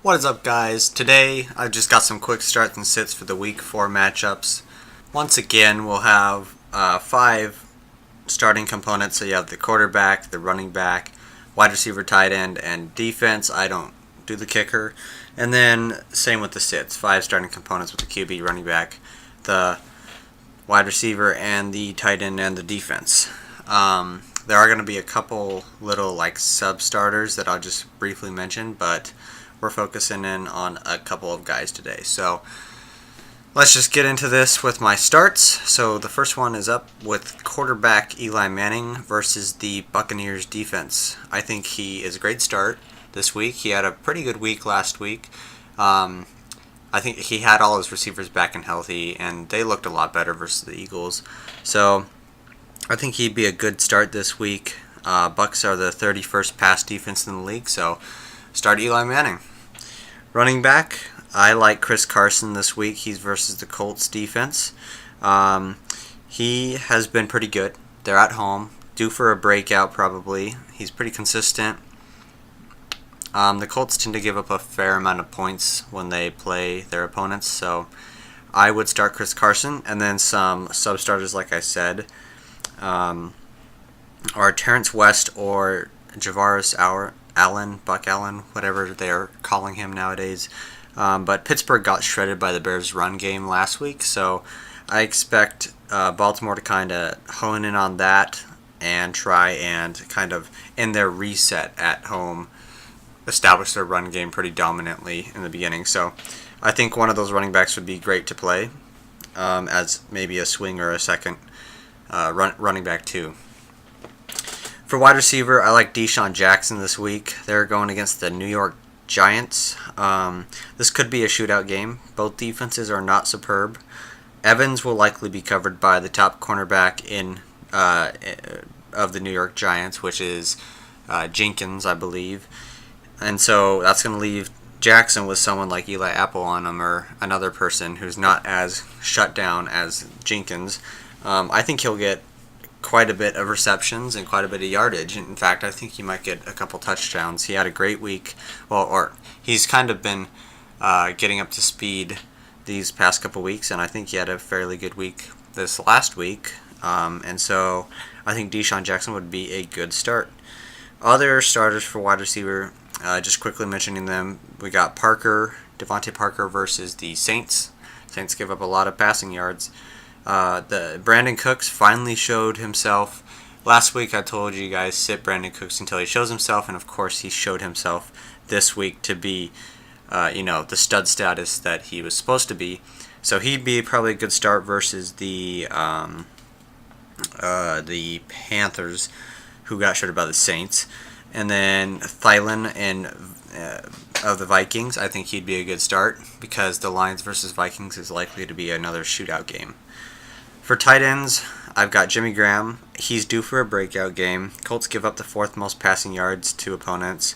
What is up, guys? Today I've just got some quick starts and sits for the week 4 matchups. Once again, we'll have 5 starting components. So you have the quarterback, the running back, wide receiver, tight end, and defense. I don't do the kicker. And then same with the sits. 5 starting components with the QB, running back, the wide receiver, and the tight end and the defense. There are going to be a couple little sub starters that I'll just briefly mention, but we're focusing in on a couple of guys today. So let's just get into this with my starts. So the first one is up with quarterback Eli Manning versus the Buccaneers defense. I think he is a great start this week. He had a pretty good week last week. I think he had all his receivers back and healthy, and they looked a lot better versus the Eagles. So I think he'd be a good start this week. Bucs are the 31st pass defense in the league, so start Eli Manning. Running back, I like Carson this week. He's versus the Colts defense. He has been pretty good. They're at home, due for a breakout probably. He's pretty consistent. The Colts tend to give up a fair amount of points when they play their opponents, so I would start Carson, and then some sub-starters, like I said, are Terrence West or Javaris Allen, Buck Allen, whatever they're calling him nowadays. But Pittsburgh got shredded by the Bears' run game last week, so I expect Baltimore to kind of hone in on that and try and kind of, in their reset at home, establish their run game pretty dominantly in the beginning. So I think one of those running backs would be great to play as maybe a swing or a second running back too. For wide receiver, I like DeSean Jackson this week. They're going against the New York Giants. This could be a shootout game. Both defenses are not superb. Evans will likely be covered by the top cornerback of the New York Giants, which is Jenkins, I believe. And so that's going to leave Jackson with someone like Eli Apple on him, or another person who's not as shut down as Jenkins. I think he'll get quite a bit of receptions and quite a bit of yardage. In fact, I think he might get a couple touchdowns. He had a great week. Or he's kind of been getting up to speed these past couple weeks, and I think he had a fairly good week this last week. And so I think DeSean Jackson would be a good start. Other starters for wide receiver, just quickly mentioning them, we got Devontae Parker versus the Saints. Saints give up a lot of passing yards. The Brandon Cooks finally showed himself. Last week I told you guys sit Brandon Cooks until he shows himself, and of course he showed himself this week to be, the stud status that he was supposed to be. So he'd be probably a good start versus the Panthers, who got shredded by the Saints. And then Thielen of the Vikings, I think he'd be a good start because the Lions versus Vikings is likely to be another shootout game. For tight ends, I've got Jimmy Graham. He's due for a breakout game. Colts give up the 4th most passing yards to opponents,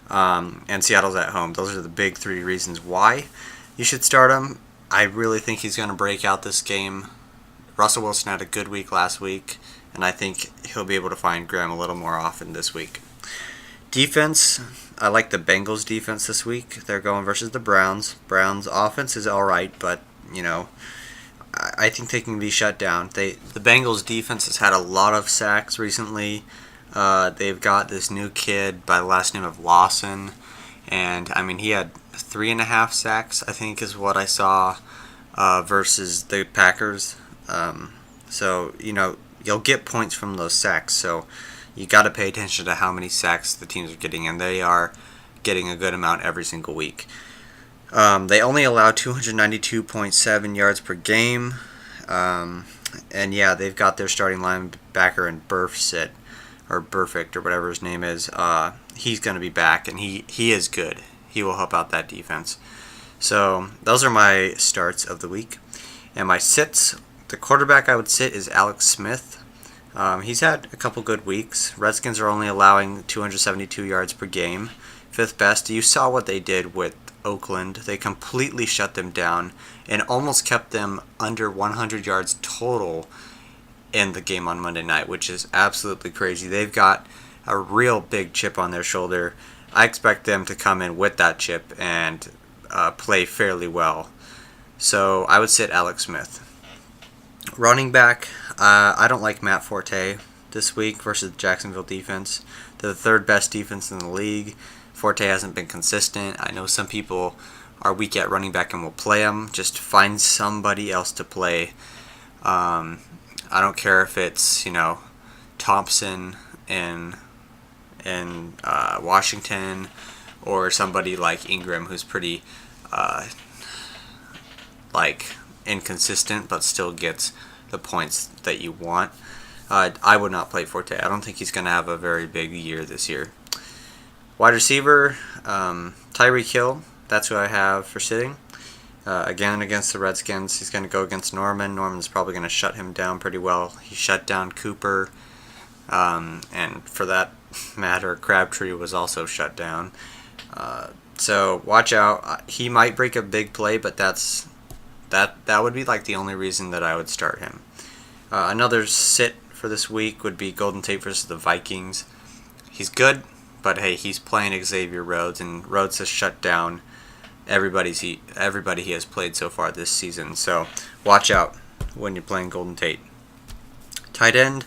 and Seattle's at home. Those are the big 3 reasons why you should start him. I really think he's going to break out this game. Russell Wilson had a good week last week, and I think he'll be able to find Graham a little more often this week. Defense, I like the Bengals defense this week. They're going versus the Browns. Browns offense is alright, but, I think they can be shut down. The Bengals defense has had a lot of sacks recently. They've got this new kid by the last name of Lawson, and he had 3.5 sacks, I think is what I saw, versus the Packers. So you'll get points from those sacks. So you got to pay attention to how many sacks the teams are getting, and they are getting a good amount every single week. They only allow 292.7 yards per game. And yeah, they've got their starting linebacker in Burfict or whatever his name is. He's going to be back, and he is good. He will help out that defense. So those are my starts of the week. And my sits, the quarterback I would sit is Alex Smith. He's had a couple good weeks. Redskins are only allowing 272 yards per game, 5th best. You saw what they did with Oakland. They completely shut them down and almost kept them under 100 yards total in the game on Monday night, which is absolutely crazy. They've got a real big chip on their shoulder I expect them to come in with that chip and play fairly well. So I would sit Alex Smith. Running back, I don't like Matt Forte this week versus the Jacksonville defense. They're the third best defense in the league. Forte hasn't been consistent. I know some people are weak at running back and will play him. Just find somebody else to play. I don't care if it's Thompson in Washington, or somebody like Ingram who's pretty inconsistent but still gets the points that you want. I would not play Forte. I don't think he's going to have a very big year this year. Wide receiver, Tyreek Hill. That's who I have for sitting. Again, against the Redskins, he's going to go against Norman. Norman's probably going to shut him down pretty well. He shut down Cooper, and for that matter, Crabtree was also shut down. So watch out. He might break a big play, but that would be like the only reason that I would start him. Another sit for this week would be Golden Tate versus the Vikings. He's good, but hey, he's playing Xavier Rhodes, and Rhodes has shut down everybody he has played so far this season. So watch out when you're playing Golden Tate. Tight end.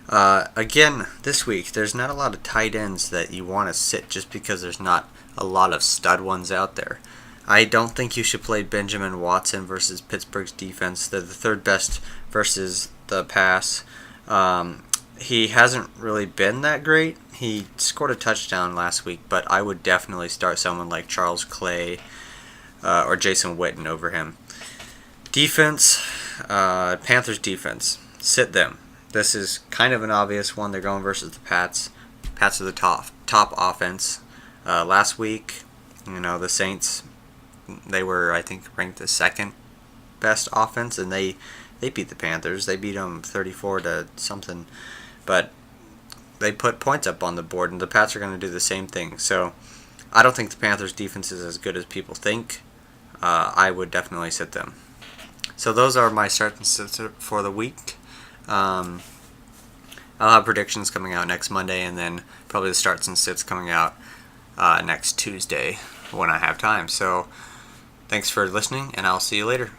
Again, this week, there's not a lot of tight ends that you want to sit just because there's not a lot of stud ones out there. I don't think you should play Benjamin Watson versus Pittsburgh's defense. They're the third best versus the pass. He hasn't really been that great. He scored a touchdown last week, but I would definitely start someone like Charles Clay or Jason Witten over him. Defense, Panthers defense. Sit them. This is kind of an obvious one. They're going versus the Pats. Pats are the top offense. Last week, the Saints, they were, I think, ranked the second best offense, and they beat the Panthers. They beat them 34 to something, but they put points up on the board, and the Pats are going to do the same thing. So I don't think the Panthers defense is as good as people think. I would definitely sit them. So those are my starts and sits for the week. I'll have predictions coming out next Monday, and then probably the starts and sits coming out next Tuesday when I have time. So thanks for listening, and I'll see you later.